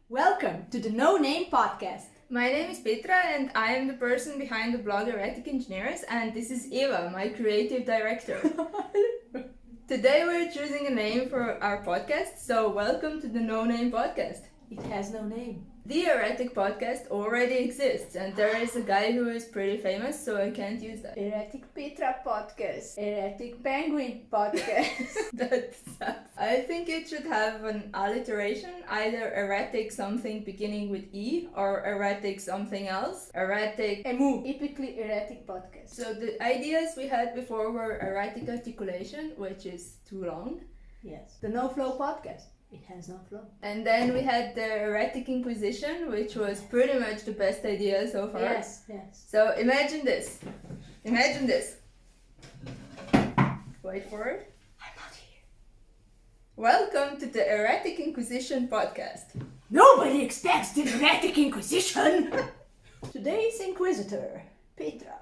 Welcome to the No Name Podcast. My name is Petra and I am the person behind the blog Erratic Engineeress, and this is Eva, my creative director. Today we're choosing a name for our podcast, so welcome to the No Name Podcast. It has no name. The Erratic Podcast already exists and there is a guy who is pretty famous, so I can't use that. Erratic Petra Podcast. Erratic Penguin Podcast. That sucks. I think it should have an alliteration, either erratic something beginning with E or erratic something else. Erratic Emu. Typically erratic podcast. So the ideas we had before were erratic articulation, which is too long. Yes. The No Flow Podcast. It has no flow. And then we had the erratic inquisition, which was pretty much the best idea so far. Yes. So imagine this. Wait for it. I'm not here. Welcome to the Erratic Inquisition podcast. Nobody expects the Erratic Inquisition. Today's Inquisitor, Petra.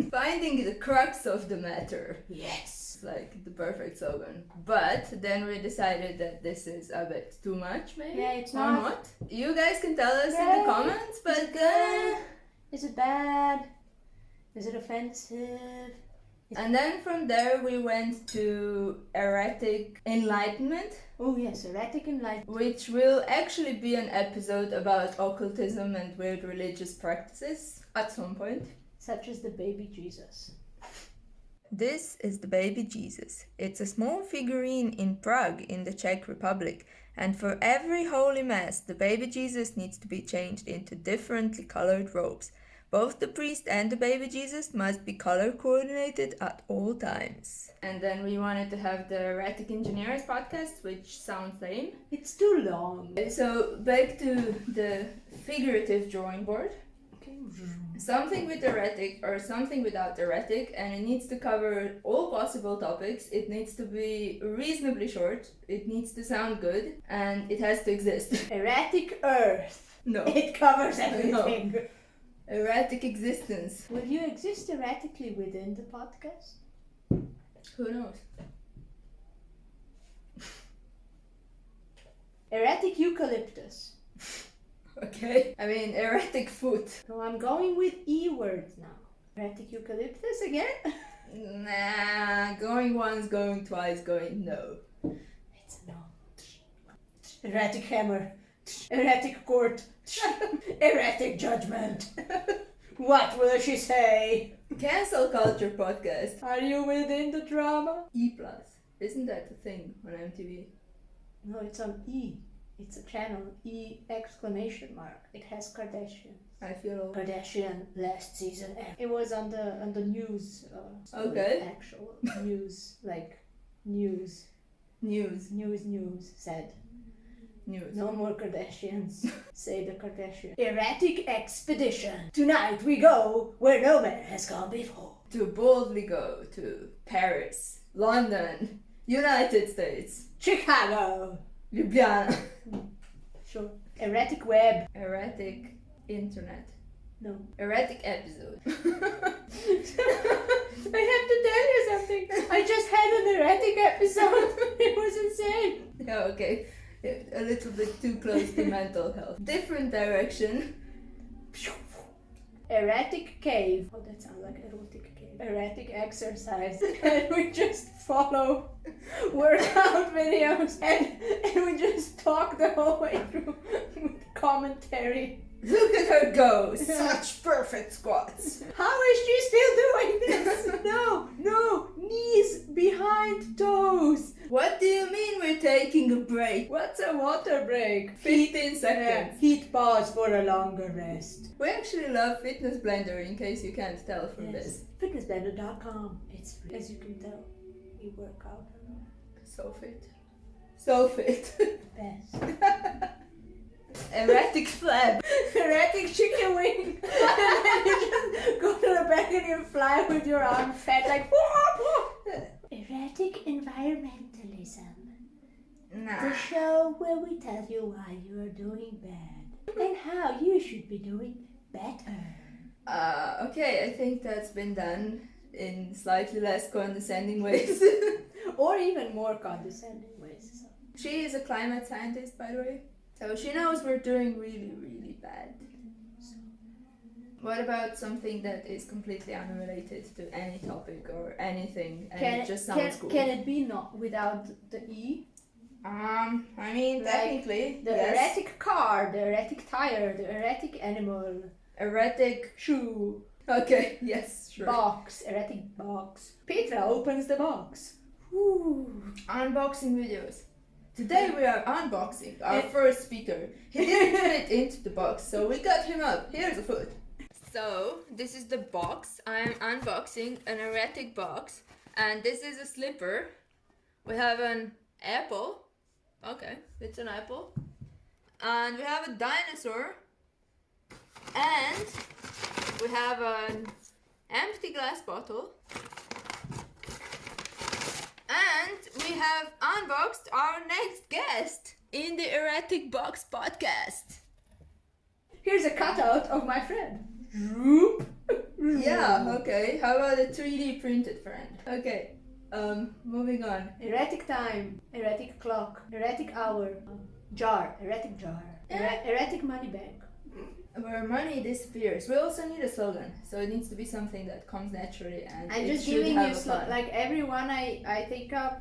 Finding the crux of the matter. Yes. Like the perfect slogan. But then we decided that this is a bit too much, maybe? Yeah, it's Or not. not. You guys can tell us in Yeah. the comments, but Is it bad? Is it offensive? and then from there we went to erratic enlightenment, Oh yes, Erratic Enlightenment. which will actually be an episode about occultism and weird religious practices at some point. Such as the baby Jesus. This is the baby Jesus. It's a small figurine in Prague in the Czech Republic, and for every holy mass the baby Jesus needs to be changed into differently colored robes. Both the priest and the baby Jesus must be color coordinated at all times. And then we wanted to have the Erratic Engineeress podcast, which sounds lame. It's too long. So back to the figurative drawing board. Okay. Something with erratic or something without erratic, and it needs to cover all possible topics. It needs to be reasonably short, it needs to sound good, and it has to exist. Erratic Earth. No. It covers everything. Erratic existence. Will you exist erratically within the podcast? Who knows? Erratic Eucalyptus. Okay. I mean, erratic foot. No, I'm going with E words now. Erratic Eucalyptus again? Nah, going once, going twice, going no. It's a no. Erratic Hammer. Erratic Court. Erratic Judgment. What will she say? Cancel culture podcast. Are you within the drama? E+. Isn't that a thing on MTV? No, it's on E. It's a channel. E exclamation mark. It has Kardashian. I feel old. Kardashian last season. It was on the news. Okay. Actual news, like news said. News. No more Kardashians. Say the Kardashian. Erratic expedition. Tonight we go where no man has gone before. To boldly go to Paris, London, United States, Chicago. Ljubljana. Sure. Erratic web. Erratic internet. No. Erratic episode. I have to tell you something. I just had an erratic episode. It was insane. Yeah, okay. A little bit too close to mental health. Different direction. Erratic cave. Oh, that sounds like erotic cave. Erratic exercise. And we just follow workout videos and we just talk the whole way through with commentary. Look at her go! Such perfect squats. How is she still doing this? No, knees behind toes. What do you mean we're taking a break? What's a water break? 15 seconds. Heat pause for a longer rest. We actually love Fitness Blender, in case you can't tell from this. Fitnessblender.com. It's free. As you can tell, we work out a lot. So fit. So fit. Best. Erratic flab. Erratic chicken wing. And then you just go to the back and you fly with your arm fat like Erratic environmentalism. Nah. The show where we tell you why you are doing bad and how you should be doing better. Okay, I think that's been done in slightly less condescending ways. Or even more condescending ways. So. She is a climate scientist, by the way. So she knows we're doing really, really bad. What about something that is completely unrelated to any topic or anything and it just sounds cool? Can it be not without the E? I mean, Like technically, the yes. erratic car, the erratic tire, the erratic animal, Erratic shoe, Okay, yes, sure. box, erratic box. Petra opens the box. Woo. Unboxing videos. Today we are unboxing our first speaker. He didn't fit into the box, so we got him up. Here's a foot. So, this is the box. I am unboxing an erratic box. And this is a slipper. We have an apple. Okay, it's an apple. And we have a dinosaur. And we have an empty glass bottle. And we have unboxed our next guest in the Erratic Box podcast. Here's a cutout of my friend. Yeah, okay. How about a 3D printed friend? Okay, moving on. Erratic time, erratic clock, erratic hour, jar, erratic jar, erratic money bag. Where money disappears. We also need a slogan, so it needs to be something that comes naturally and I'm it just should giving have you a fun. like everyone I think of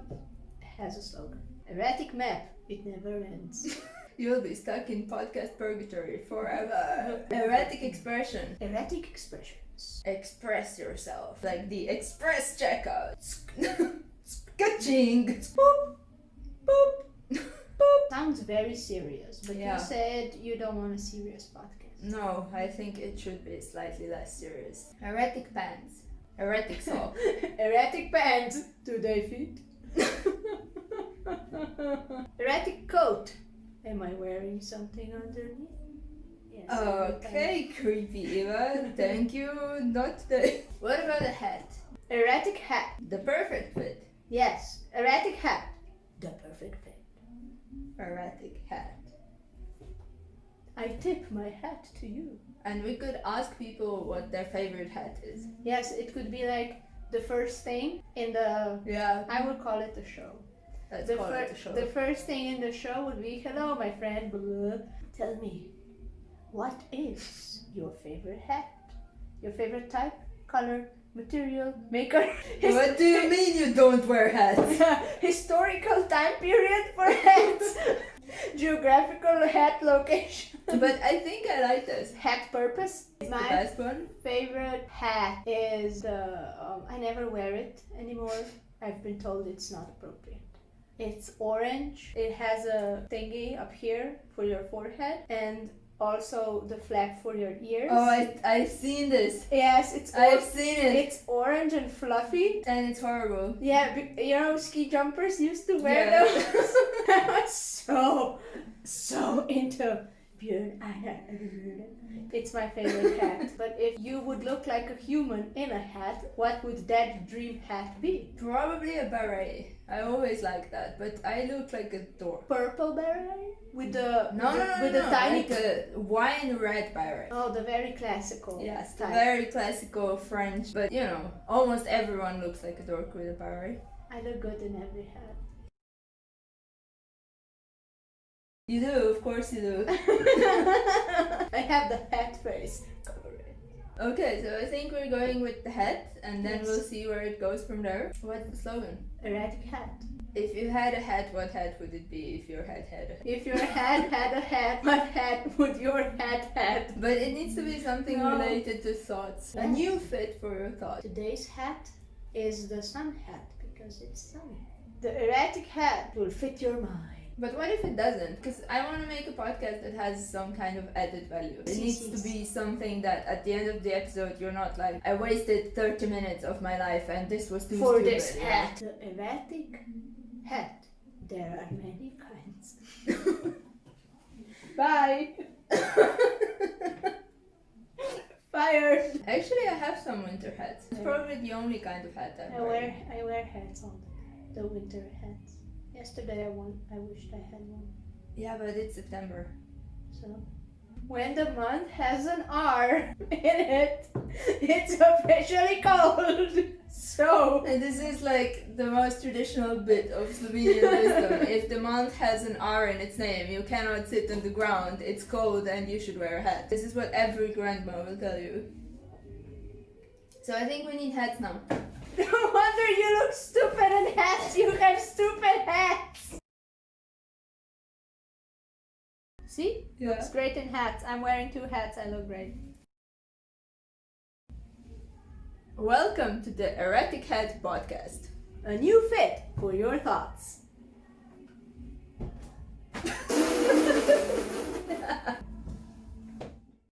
has a slogan. Erratic map, it never ends. You'll be stuck in podcast purgatory forever. Erratic expression. Erratic expressions. Express yourself. Like the express checkout. Sketching. Boop. Boop. Boop. Sounds very serious, but Yeah. you said you don't want a serious podcast. No, I think it should be slightly less serious. Erratic pants. Erratic sock. Erratic pants. Do they fit? Erratic coat. Am I wearing something underneath? Yes. Okay, creepy Eva. Thank you. Not today. What about a hat? Erratic hat. The perfect fit. Yes. Erratic hat. The perfect fit. Erratic hat. I tip my hat to you. And we could ask people what their favorite hat is. Yes, it could be like the first thing in the. Yeah, I would call it the show. let's call it a show. The first thing in the show would be, hello, my friend. Blah. Tell me, what is your favorite hat? Your favorite type, color, material, maker? What do you mean you don't wear hats? Historical time period for hats. Geographical hat location. But I think I like this. Hat purpose. It's My the best one. favorite hat is the. I never wear it anymore. I've been told it's not appropriate. It's orange. It has a thingy up here for your forehead and also the flap for your ears. Oh, I've seen this. Yes, I've seen it. It's orange and fluffy. And it's horrible. Yeah, you know, ski jumpers used to wear Yeah. those. I was so into Björn. It's my favorite hat. But if you would look like a human in a hat, what would that dream hat be? Probably a beret. I always like that, but I look like a dork. Purple beret with the No, with the tiny. like a wine red beret. Oh, the very classical. Yes, the type. very classical French, but you know, almost everyone looks like a dork with a beret. I look good in every hat. You do, of course you do. I have the hat face. Cover it. Okay, so I think we're going with the hat, and then Yes. we'll see where it goes from there. What's the slogan? Erratic hat. If you had a hat, what hat would it be if your hat had a hat? If your hat had a hat, what hat would your hat have? But it needs to be something No. related to thoughts. A Yes. new fit for your thoughts. Today's hat is the sun hat because it's sunny. The erratic hat will fit your mind. But what if it doesn't? Because I want to make a podcast that has some kind of added value. It needs to be something that at the end of the episode you're not like, I wasted 30 minutes of my life and this was too For stupid. this hat. The erratic hat. There are many kinds. Bye. Fired. Actually, I have some winter hats. It's probably the only kind of hat I'm wearing. I wear hats all the winter hats. Yesterday I wished I had one. Yeah, but it's September. So when the month has an R in it, it's officially cold. So, And this is like the most traditional bit of Slovenian wisdom. If the month has an R in its name, you cannot sit on the ground, it's cold and you should wear a hat. This is what every grandma will tell you. So I think we need hats now. no wonder you look stupid in hats. You have stupid hats. See? Yeah. Looks great in hats. I'm wearing 2 hats. I look great. Welcome to the Erratic Hat podcast. A new fit for your thoughts.